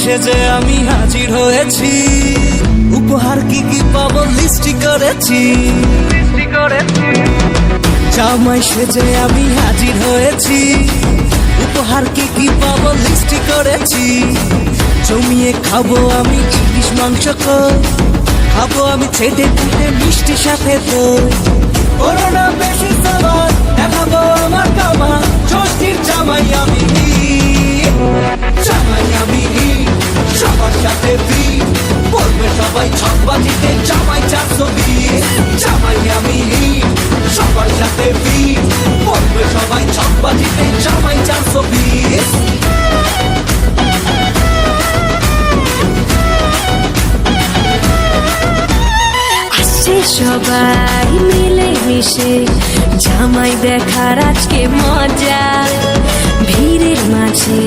সেজে আমি হাজির হয়েছি, উপহার কি কি পাবো লিস্টি করেছি। জামাই সেজে আমি হাজির হয়েছি, উপহার কি কি পাবো লিস্টি করেছি। জমিয়ে খাবো আমি ইলিশ মাংস, খাবো আমি ছেটে পুটে মিষ্টি সাথে তো। করোনা বেশি সবার দেখাবো আমার কামা, ষষ্ঠীর জামাই আমি, জামাই আমি সবার সাথে ভিড়, বলবে সবাই ছকবাজিতে জামাই 420। জামাই আমি সবার সাথে ভিড়, বলবে সবাই ছকবাজিতে জামাই 420। সবাই মিলে মিশে জামাই দেখার আজকে মজা, ভিড়ের মাঝে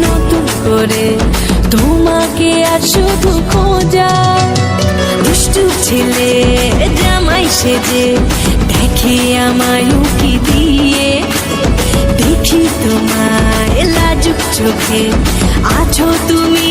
নতুন করে তোমাকে আর শুধু খোঁজা। দুষ্টু ছেলে জামাই সেজে দেখে আমায় উকি দিয়ে, দেখি তোমায় লাজুক চোখে আছো তুমি